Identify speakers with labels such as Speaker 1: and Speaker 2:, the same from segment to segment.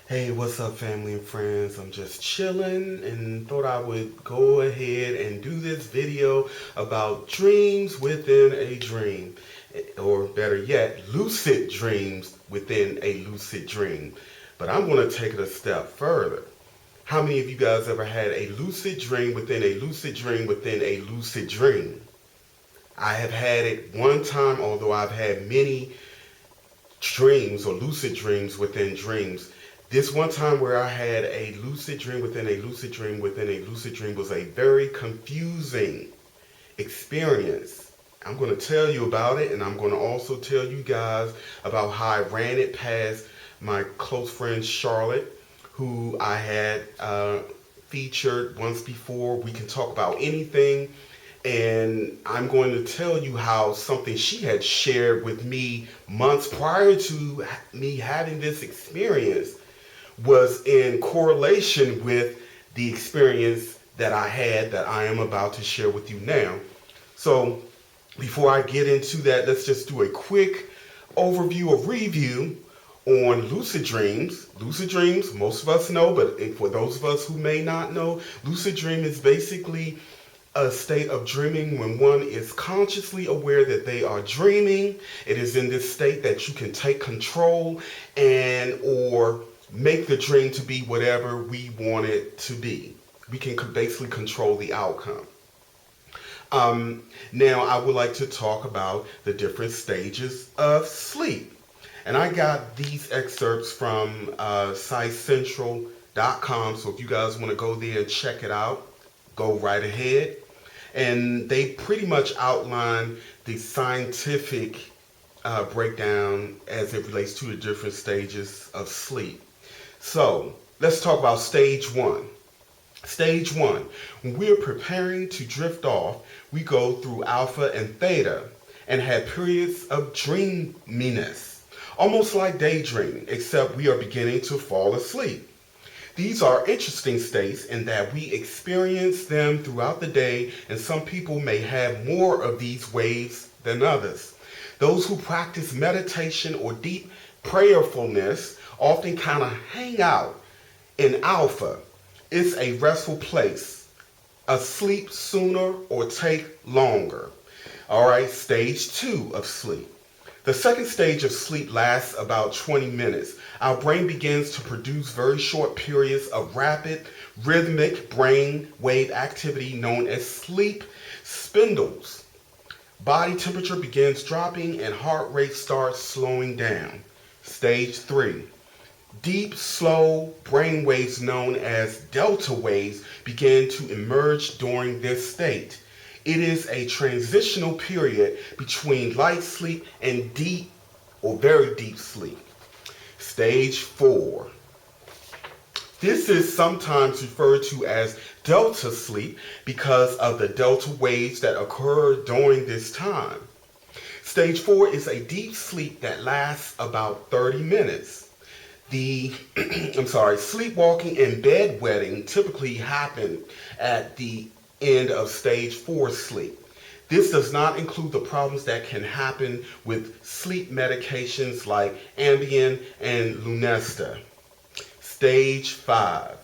Speaker 1: Hey, what's up, family and friends? I'm just chilling and thought I would go ahead and do this video about dreams within a dream, or better yet, lucid dreams within a lucid dream. But I'm going to take it a step further. How many of you guys ever had a lucid dream within a lucid dream within a lucid dream? I have had it one time, although I've had many dreams or lucid dreams within dreams. This one time where I had a lucid dream within a lucid dream within a lucid dream was a very confusing experience. I'm going to tell you about it, and I'm going to also tell you guys about how I ran it past my close friend Charlotte, who I had featured once before. We can talk about anything, and I'm going to tell you how something she had shared with me months prior to me having this experience was in correlation with the experience that I had that I am about to share with you now. So before I get into that, let's just do a quick overview or review on lucid dreams. Lucid dreams, most of us know, but for those of us who may not know, lucid dream is basically a state of dreaming when one is consciously aware that they are dreaming. It is in this state that you can take control and or make the dream to be whatever we want it to be. We can basically control the outcome. Now, I would like to talk about the different stages of sleep. And I got these excerpts from SciCentral.com. So if you guys want to go there and check it out, go right ahead. And they pretty much outline the scientific breakdown as it relates to the different stages of sleep. So let's talk about stage one. Stage one, when we are preparing to drift off, we go through alpha and theta and have periods of dreaminess, almost like daydreaming, except we are beginning to fall asleep. These are interesting states in that we experience them throughout the day, and some people may have more of these waves than others. Those who practice meditation or deep prayerfulness often kind of hang out in alpha. It's a restful place. Asleep sooner or take longer. All right, stage two of sleep. The second stage of sleep lasts about 20 minutes. Our brain begins to produce very short periods of rapid, rhythmic brain wave activity known as sleep spindles. Body temperature begins dropping and heart rate starts slowing down. Stage three. Deep, slow brain waves known as delta waves begin to emerge during this state. It is a transitional period between light sleep and deep or very deep sleep. Stage four. This is sometimes referred to as delta sleep because of the delta waves that occur during this time. Stage four is a deep sleep that lasts about 30 minutes. Sleepwalking and bedwetting typically happen at the end of stage four sleep. This does not include the problems that can happen with sleep medications like Ambien and Lunesta. Stage 5.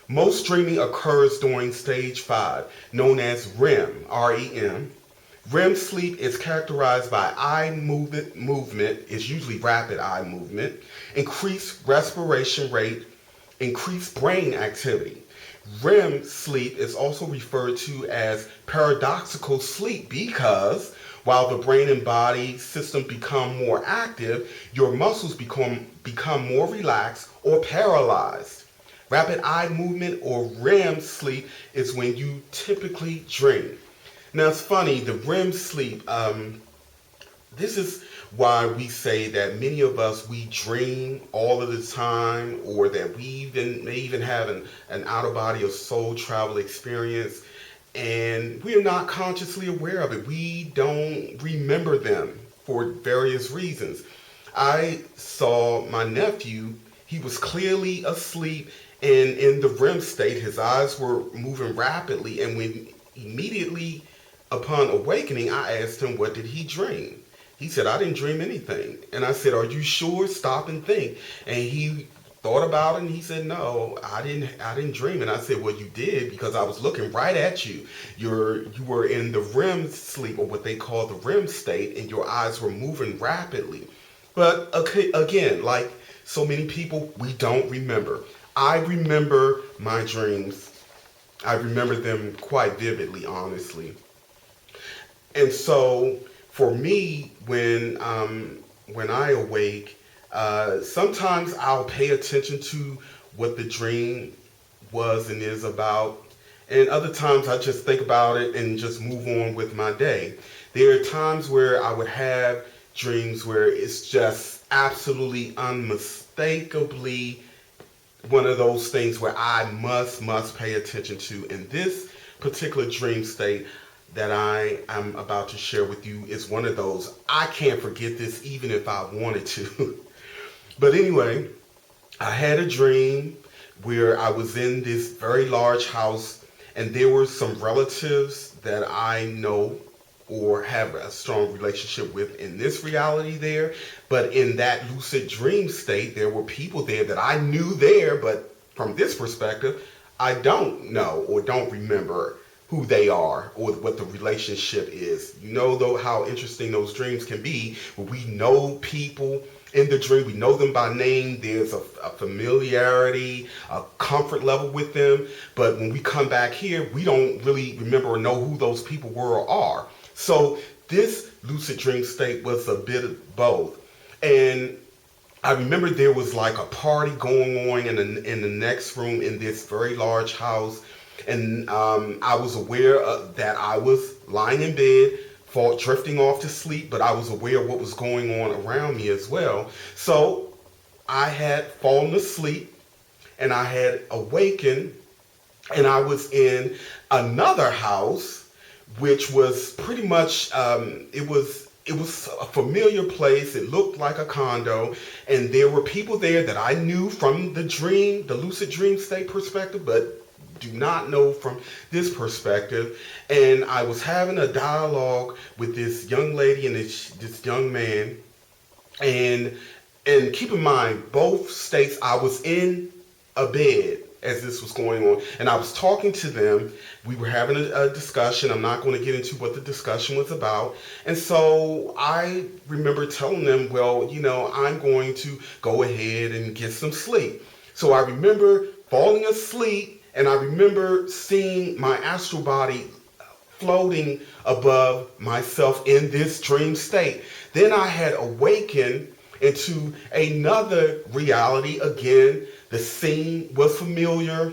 Speaker 1: Most dreaming occurs during stage 5, known as REM, R-E-M. REM sleep is characterized by eye movement, is usually rapid eye movement, increased respiration rate, increased brain activity. REM sleep is also referred to as paradoxical sleep because while the brain and body system become more active, your muscles become more relaxed or paralyzed. Rapid eye movement or REM sleep is when you typically dream. Now it's funny, the REM sleep, this is why we say that many of us, we dream all of the time, or that we may even have an out-of-body or soul travel experience, and we are not consciously aware of it. We don't remember them for various reasons. I saw my nephew, he was clearly asleep, and in the REM state, his eyes were moving rapidly, and when immediately upon awakening, I asked him, what did he dream? He said, I didn't dream anything. And I said, are you sure? Stop and think. And he thought about it, and he said, no, I didn't dream. And I said, well, you did, because I was looking right at you. You were in the REM sleep, or what they call the REM state, and your eyes were moving rapidly. But okay, again, like so many people, we don't remember. I remember my dreams. I remember them quite vividly, honestly. And so for me, when I awake, sometimes I'll pay attention to what the dream was and is about, and other times I just think about it and just move on with my day. There are times where I would have dreams where it's just absolutely unmistakably one of those things where I must pay attention to. And this particular dream state that I am about to share with you is one of those. I can't forget this even if I wanted to. But anyway, I had a dream where I was in this very large house, and there were some relatives that I know or have a strong relationship with in this reality there. But in that lucid dream state, there were people there that I knew there, but from this perspective, I don't know or don't remember who they are or what the relationship is. You know, though, how interesting those dreams can be, where we know people in the dream, we know them by name, there's a familiarity, a comfort level with them, but when we come back here, we don't really remember or know who those people were or are. So this lucid dream state was a bit of both. And I remember there was like a party going on in the next room in this very large house. And I was aware that I was lying in bed, drifting off to sleep, but I was aware of what was going on around me as well. So I had fallen asleep and I had awakened, and I was in another house, which was pretty much, it was a familiar place. It looked like a condo, and there were people there that I knew from the lucid dream state perspective, but do not know from this perspective. And I was having a dialogue with this young lady and this young man. And keep in mind, both states, I was in a bed as this was going on, and I was talking to them. We were having a discussion. I'm not going to get into what the discussion was about. And so I remember telling them, well, I'm going to go ahead and get some sleep. So I remember falling asleep, and I remember seeing my astral body floating above myself in this dream state. Then I had awakened into another reality again. The scene was familiar,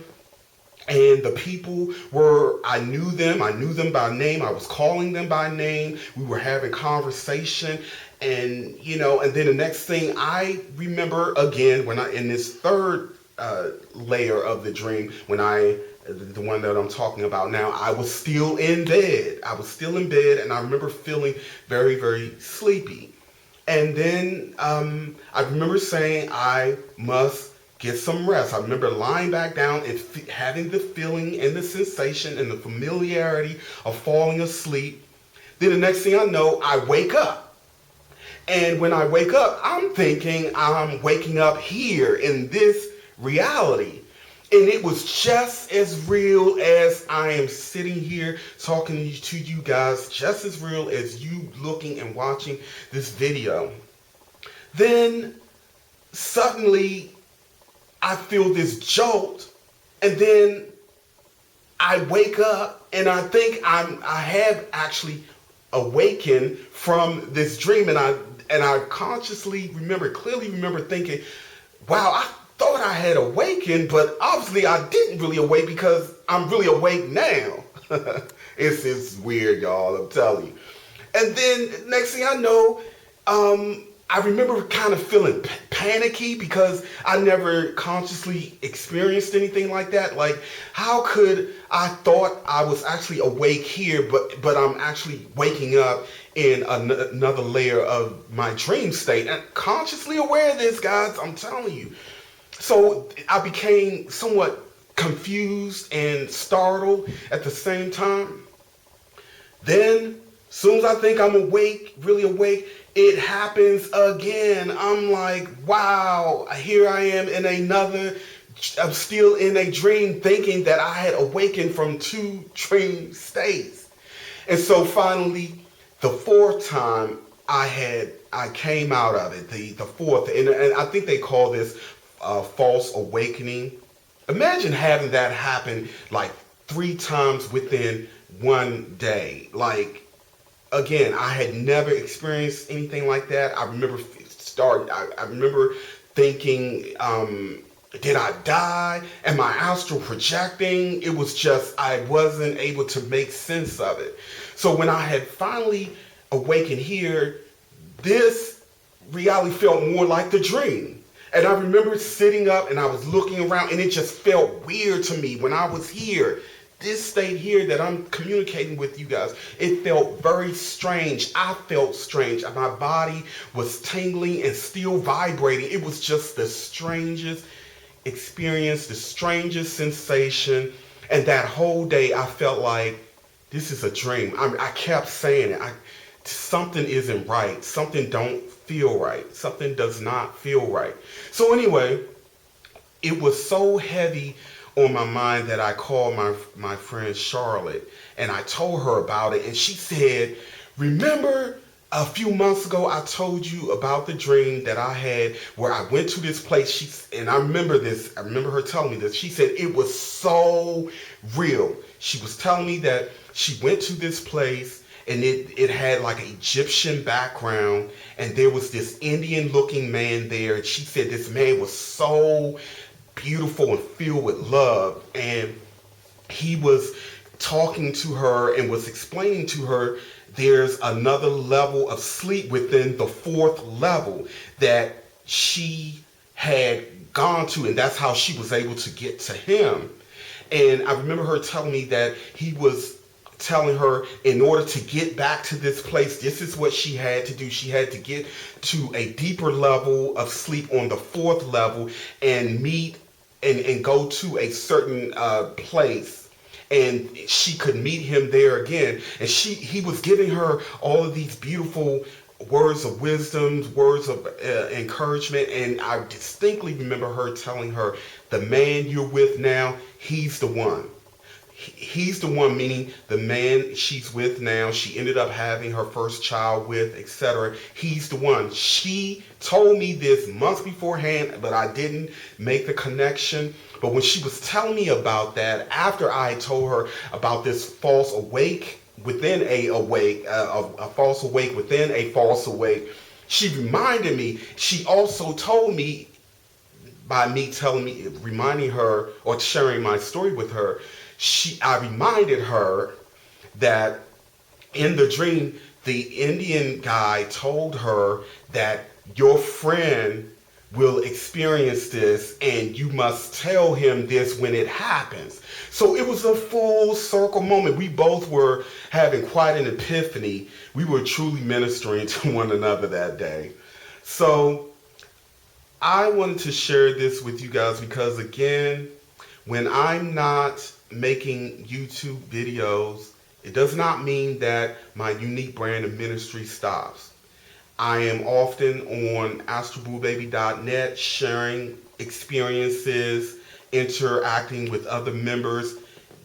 Speaker 1: and the people I knew them by name. I was calling them by name. We were having conversation, and and then the next thing I remember again, when in this third layer of the dream, the one that I'm talking about now, I was still in bed. And I remember feeling very, very sleepy. And then I remember saying I must get some rest. I remember lying back down and having the feeling and the sensation and the familiarity of falling asleep. Then the next thing I know, I wake up. And when I wake up, I'm thinking I'm waking up here in this reality. And it was just as real as I am sitting here talking to you guys, just as real as you looking and watching this video. Then suddenly I feel this jolt, and then I wake up and I think I have actually awakened from this dream, and I consciously clearly remember thinking, wow, I thought I had awakened, but obviously I didn't really awake because I'm really awake now. It's weird, y'all, I'm telling you. And then next thing I know, I remember kind of feeling panicky because I never consciously experienced anything like that. Like, how could I thought I was actually awake here, but I'm actually waking up in another layer of my dream state, and consciously aware of this, guys, I'm telling you. So I became somewhat confused and startled at the same time. Then, as soon as I think I'm awake, really awake, it happens again. I'm like, wow, here I am in I'm still in a dream thinking that I had awakened from 2 dream states. And so finally, the 4th time I came out of it, the 4th, and I think they call this false awakening. Imagine having that happen like 3 times within one day. Like, again, I had never experienced anything like that. I remember I remember thinking, did I die? Am I astral projecting? It was just, I wasn't able to make sense of it. So when I had finally awakened here, this reality felt more like the dream. And I remember sitting up and I was looking around, and it just felt weird to me when I was here. This state here that I'm communicating with you guys, it felt very strange. I felt strange. My body was tingling and still vibrating. It was just the strangest experience, the strangest sensation. And that whole day I felt like this is a dream. I kept saying it. Something isn't right. Something don't feel right. Something does not feel right. So anyway, it was so heavy on my mind that I called my friend Charlotte, and I told her about it, and she said, remember a few months ago I told you about the dream that I had where I went to this place, and I remember this, I remember her telling me this. She said it was so real. She was telling me that she went to this place, and it had like an Egyptian background, and there was this Indian looking man there, and she said this man was so beautiful and filled with love, and he was talking to her and was explaining to her there's another level of sleep within the 4th level that she had gone to, and that's how she was able to get to him. And I remember her telling me that he was telling her in order to get back to this place, this is what she had to do. She had to get to a deeper level of sleep on the 4th level and meet and go to a certain place, and she could meet him there again. And he was giving her all of these beautiful words of wisdom, words of encouragement. And I distinctly remember her telling her, the man you're with now, he's the one. He's the one, meaning the man she's with now, she ended up having her first child with, etc. He's the one. She told me this months beforehand, but I didn't make the connection. But when she was telling me about that, after I told her about this false awake within a false awake within a false awake, she reminded me, she also told me, by me reminding her or sharing my story with her, I reminded her that in the dream, the Indian guy told her that your friend will experience this and you must tell him this when it happens. So it was a full circle moment. We both were having quite an epiphany. We were truly ministering to one another that day. So I wanted to share this with you guys because, again, when I'm not making YouTube videos, it does not mean that my unique brand of ministry stops. I am often on AstralBooBaby.net sharing experiences, interacting with other members,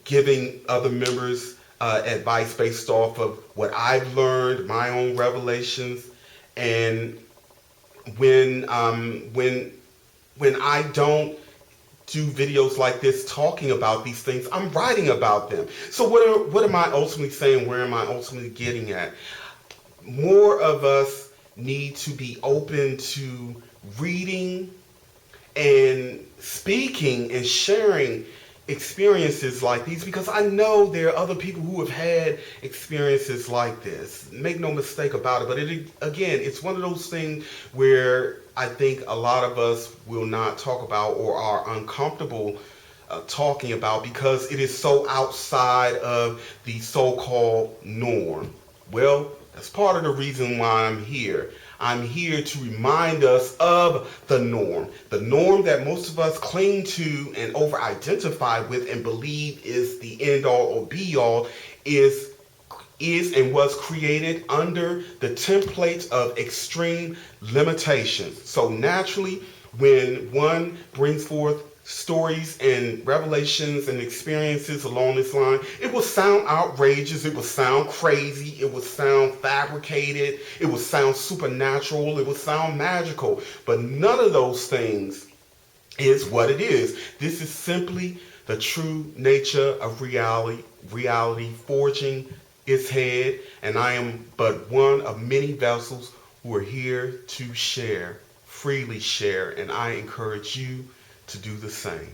Speaker 1: giving other members advice based off of what I've learned, my own revelations. And when I don't do videos like this talking about these things, I'm writing about them. So what am I ultimately saying? Where am I ultimately getting at? More of us need to be open to reading and speaking and sharing experiences like these, because I know there are other people who have had experiences like this. Make no mistake about it. But again, it's one of those things where I think a lot of us will not talk about or are uncomfortable talking about because it is so outside of the so-called norm. Well, that's part of the reason why I'm here. I'm here to remind us of the norm that most of us cling to and over-identify with and believe is the end-all or be-all is is and was created under the template of extreme limitations. So naturally, when one brings forth stories and revelations and experiences along this line, it will sound outrageous, it will sound crazy, it will sound fabricated, it will sound supernatural, it will sound magical, but none of those things is what it is. This is simply the true nature of reality forging its head, and I am but one of many vessels who are here to share, freely share, and I encourage you to do the same.